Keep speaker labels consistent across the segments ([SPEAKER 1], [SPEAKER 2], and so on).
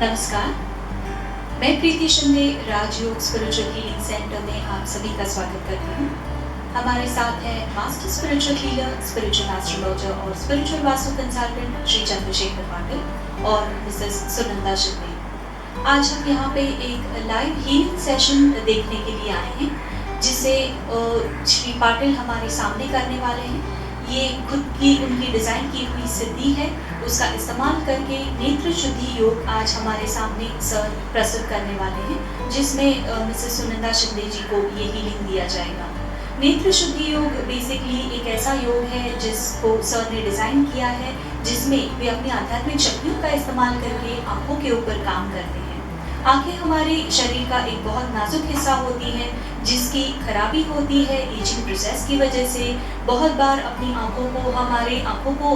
[SPEAKER 1] नमस्कार, मैं प्रीति शिंदे राजयोग spiritual healing centre में आप सभी का स्वागत करती हूँ। हमारे साथ है master spiritual healer, spiritual astrologer और स्पिरिचुअल वास्तु कंसल्टेंट श्री चंद्रशेखर पाटिल और मिसेस सुनंदा शिंदे। आज हम यहाँ पे एक लाइव हीलिंग सेशन देखने के लिए आए हैं, जिसे श्री पाटिल हमारे सामने करने वाले हैं। ये खुद की उनकी डिज़ाइन की हुई सिद्धि है, उसका इस्तेमाल करके नेत्र शुद्धि योग आज हमारे सामने सर प्रस्तुत करने वाले हैं, जिसमें मिसेस सुनंदा शिंदे जी को ये हीलिंग दिया जाएगा। नेत्र शुद्धि योग बेसिकली एक ऐसा योग है जिसको सर ने डिज़ाइन किया है, जिसमें वे अपनी आध्यात्मिक शक्तियों का इस्तेमाल करके आँखों के ऊपर काम करते हैं। आँखें हमारे शरीर का एक बहुत नाजुक हिस्सा होती है, जिसकी खराबी होती है एजिंग प्रोसेस की वजह से। बहुत बार अपनी हमारे आँखों को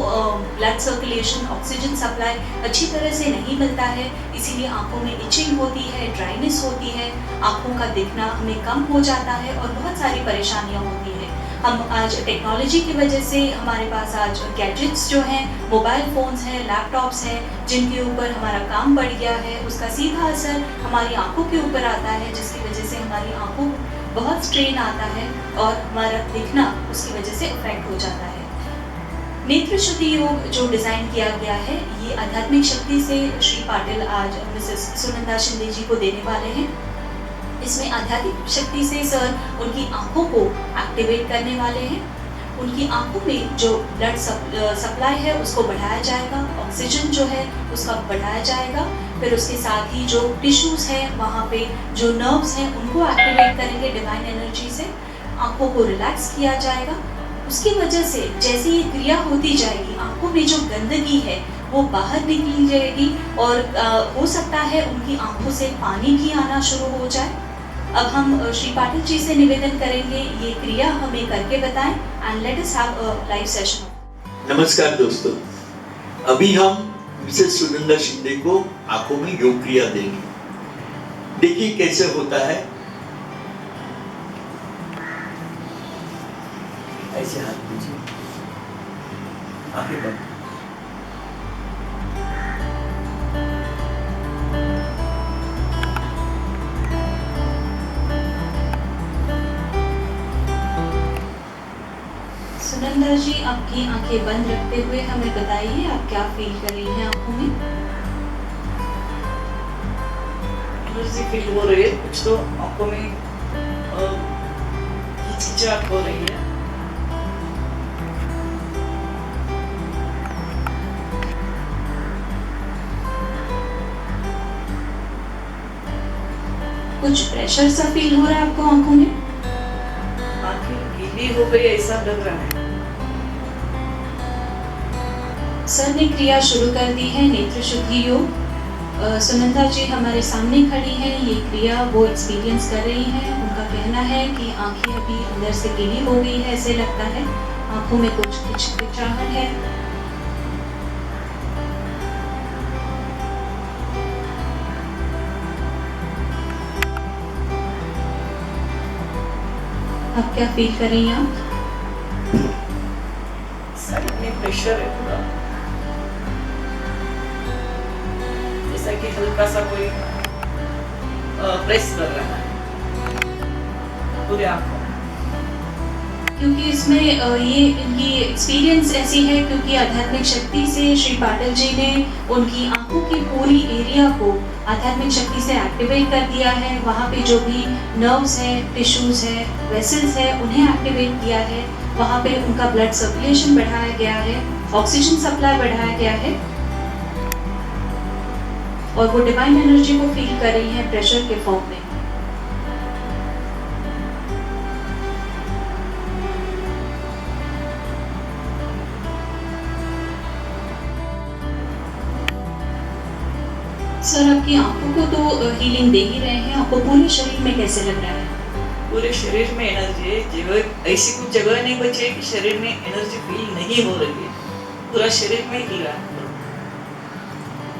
[SPEAKER 1] ब्लड सर्कुलेशन, ऑक्सीजन सप्लाई अच्छी तरह से नहीं मिलता है, इसीलिए आँखों में इचिंग होती है, ड्राइनेस होती है, आँखों का दिखना हमें कम हो जाता है और बहुत सारी परेशानियाँ होती हैं। हम आज टेक्नोलॉजी की वजह से हमारे पास आज गैजेट्स जो हैं, मोबाइल फ़ोन्स हैं, लैपटॉप्स हैं, जिनके ऊपर हमारा काम बढ़ गया है, उसका सीधा असर हमारी आँखों के ऊपर आता है, जिसकी वजह से हमारी आँखों बहुत स्ट्रेन आता है और हमारा दिखना उसकी वजह से अफेक्ट हो जाता है। नेत्र शुद्धि योग जो डिज़ाइन किया गया है, ये आध्यात्मिक शक्ति से श्री पाटिल आज मिसेस सुनंदा शिंदे जी को देने वाले हैं। इसमें आध्यात्मिक शक्ति से सर उनकी आँखों को एक्टिवेट करने वाले हैं। उनकी आँखों में जो ब्लड सप्लाई है उसको बढ़ाया जाएगा, ऑक्सीजन जो है उसका बढ़ाया जाएगा। फिर उसके साथ ही जो टिश्यूज़ हैं, वहाँ पे जो नर्व्स हैं, उनको एक्टिवेट करेंगे डिवाइन एनर्जी से। आँखों को रिलैक्स किया जाएगा। उसकी वजह से जैसे ये क्रिया होती जाएगी, आँखों में जो गंदगी है वो बाहर निकली जाएगी और हो सकता है उनकी आँखों से पानी भी आना शुरू हो जाए। अब हम श्री पाटिल जी से निवेदन करेंगे ये क्रिया हमें करके बताएं and let us have a live session.
[SPEAKER 2] नमस्कार दोस्तों, अभी हम मिसेस सुनंदा शिंदे को आंखों में योग क्रिया देंगे। देखिए कैसे होता है। ऐसे हाथ दीजिए, आंखें बंद।
[SPEAKER 1] सुनंदा जी, आपकी आंखें बंद रखते हुए हमें बताइए आप क्या फील कर रही हैं आंखों में?
[SPEAKER 3] एनर्जी फील हो रही है, कुछ तो आंखों में हिचकिचाहट हो रही है।
[SPEAKER 1] कुछ प्रेशर सा फील हो रहा है आपको आंखों में?
[SPEAKER 3] आंखें गीली हो गई ऐसा लग रहा है।
[SPEAKER 1] सर ने क्रिया शुरू कर दी है नेत्र शुद्धि योग। सुनंदा जी हमारे सामने खड़ी हैं, ये क्रिया वो एक्सपीरियंस कर रही हैं। उनका कहना है कि आंखें अभी अंदर से गीली हो गई है, ऐसे लगता है आंखों में कुछ हिचकिचाहट है। आप क्या फील कर रही हैं आप?
[SPEAKER 3] साइड में प्रेशर है पूरा, जैसा कि हल्का सा कोई प्रेस कर रहा है पूरे आंखों में।
[SPEAKER 1] क्योंकि इसमें ये इनकी एक्सपीरियंस ऐसी है, क्योंकि आध्यात्मिक शक्ति से श्री पाटिल जी ने उनकी आंखों की पूरी एरिया को आध्यात्मिक शक्ति से एक्टिवेट कर दिया है। वहाँ पे जो भी नर्व्स हैं, टिश्यूज़ हैं, वेसल्स हैं, उन्हें एक्टिवेट किया है। वहाँ पे उनका ब्लड सर्कुलेशन बढ़ाया गया है, ऑक्सीजन सप्लाई बढ़ाया गया है और वो डिवाइन एनर्जी को फील कर रही है प्रेशर के फॉर्म में। सर, आपकी आंखों को तो हीलिंग दे ही रहे हैं, आपको पूरे शरीर में कैसे लग रहा है?
[SPEAKER 3] पूरे शरीर में एनर्जी है, जगह ऐसी कुछ जगह नहीं बची है कि शरीर में एनर्जी फील नहीं हो रही है। पूरा शरीर में हिल रहा है।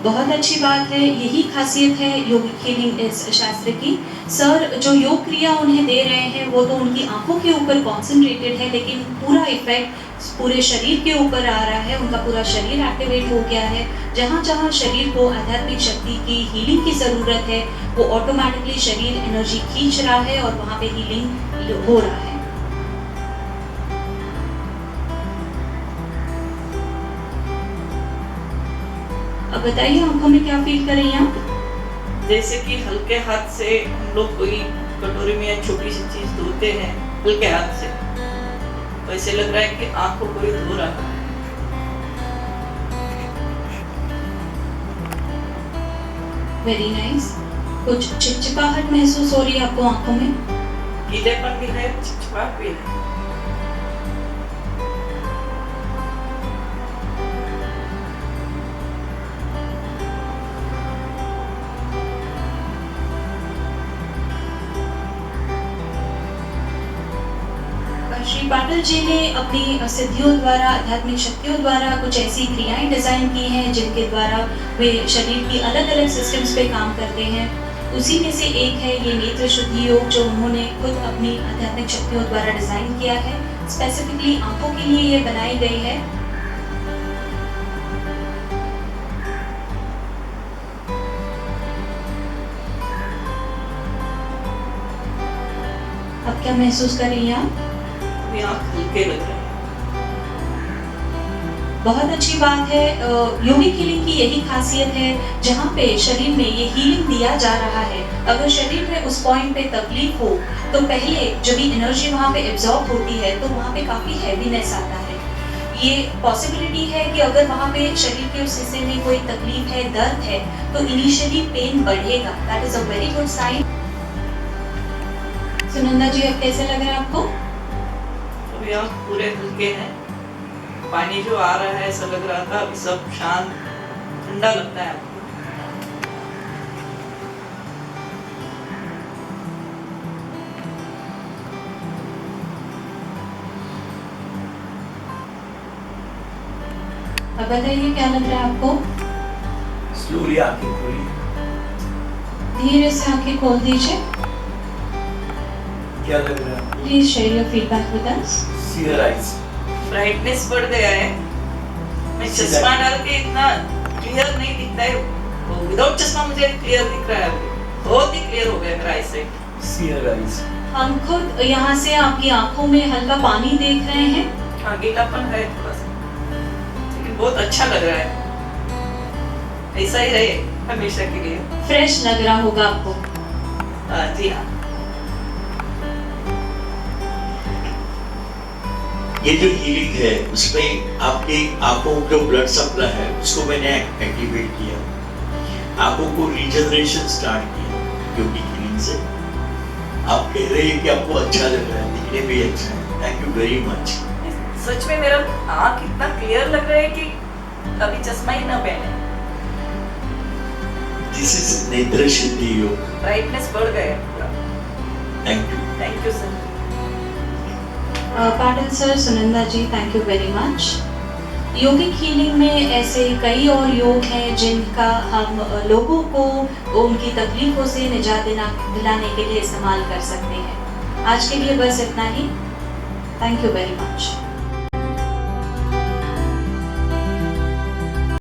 [SPEAKER 1] बहुत अच्छी बात है, यही खासियत है योगिक हीलिंग इस शास्त्र की। सर जो योग क्रिया उन्हें दे रहे हैं वो तो उनकी आंखों के ऊपर कॉन्सेंट्रेटेड है, लेकिन पूरा इफेक्ट पूरे शरीर के ऊपर आ रहा है, उनका पूरा शरीर एक्टिवेट हो गया है। जहाँ जहाँ शरीर को आध्यात्मिक शक्ति की हीलिंग की ज़रूरत है वो ऑटोमेटिकली शरीर एनर्जी खींच रहा है और वहाँ पे हीलिंग हो रहा है। अब बताइए आंखों में क्या फील कर रही हैं आप?
[SPEAKER 3] जैसे कि हल्के हाथ से हम लोग कोई कटोरी में या छोटी सी चीज धोते हैं हल्के हाथ से, तो ऐसे लग रहा है कि आंखों कोई धो रहा है।
[SPEAKER 1] Very nice. कुछ चिपचिपाहट महसूस हो रही है आपको आंखों में?
[SPEAKER 3] गीलेपन भी है, चिपचिपाहट भी है।
[SPEAKER 1] श्री पाटिल जी ने अपनी सिद्धियों द्वारा, आध्यात्मिक शक्तियों द्वारा कुछ ऐसी क्रियाएं डिजाइन की हैं जिनके द्वारा वे शरीर की अलग अलग सिस्टम्स पे काम करते हैं। उसी में से एक है ये नेत्र शुद्धि योग जो उन्होंने खुद अपनी आध्यात्मिक शक्तियों द्वारा डिजाइन किया है। स्पेसिफिकली आंखों के लिए ये बनाई गई है। अब क्या महसूस कर रही हैं आप?
[SPEAKER 3] आंख हल्के लग रहे हैं।
[SPEAKER 1] बहुत अच्छी बात है। योगिक हीलिंग की यही खासियत है, जहाँ पे शरीर में ये हीलिंग दिया जा रहा है, अगर शरीर में उस पॉइंट पे तकलीफ हो तो पहले जब भी एनर्जी वहाँ पे एब्जॉर्ब होती है तो वहाँ पे काफी हैवीनेस आता है। ये पॉसिबिलिटी है कि अगर वहाँ पे शरीर के उस हिस्से में कोई तकलीफ है, दर्द है, तो इनिशियली पेन बढ़ेगा। That is a very good sign. Sunanda ji अब कैसे लग रहा है आपको?
[SPEAKER 3] अभी आंख पूरे हल्के हैं। पानी जो आ रहा है ऐसा लग रहा था, अभी सब शांत ठंडा लगता है।
[SPEAKER 1] अब बताइए क्या लग रहा है आपको?
[SPEAKER 2] स्लोली आंखें खोलिए।
[SPEAKER 1] धीरे से आंखें खोल दीजिए।
[SPEAKER 2] क्या लग रहा है?
[SPEAKER 1] Please share your feedback with us.
[SPEAKER 2] See your eyes.
[SPEAKER 3] Brightness बढ़ गया है। मैं चश्मा डाल के इतना क्लियर नहीं दिखता है, विदाउट चश्मा मुझे क्लियर दिख रहा है। बहुत ही क्लियर हो गया मेरा आईसाइट।
[SPEAKER 2] See your eyes.
[SPEAKER 1] हम खुद यहाँ से आपकी आंखों में हल्का पानी देख रहे हैं।
[SPEAKER 3] हाँ, गीलापन है थोड़ा सा, लेकिन बहुत अच्छा लग रहा है। ऐसा ही रहे हमेशा के लिए।
[SPEAKER 1] फ्रेश लग रहा होगा आपको।
[SPEAKER 3] जी हाँ।
[SPEAKER 2] ये जो हीलिंग है उसमें आपकी आंखों जो ब्लड सप्लाई है उसको मैंने एक्टिवेट किया, आंखों को रीजनरेशन स्टार्ट किया योगिक हीलिंग से। आप कह रहे हैं कि आपको अच्छा लग रहा है, दिखने भी अच्छा है। Thank you very much.
[SPEAKER 3] सच में मेरा आँख इतना क्लियर लग रहा है कि अभी चश्मा ही ना पहने।
[SPEAKER 2] दिस इज नेत्र शुद्धि योग।
[SPEAKER 3] ब्राइटनेस बढ़ गया पूरा।
[SPEAKER 2] Thank you
[SPEAKER 3] sir.
[SPEAKER 1] Patil sir, Sunanda ji, thank you very much. Yogic healing में ऐसे कई और योग हैं जिनका हम लोगों को उनकी तकलीफों से निजात दिलाने के लिए इस्तेमाल कर सकते हैं। आज के लिए बस इतना ही। Thank you very much.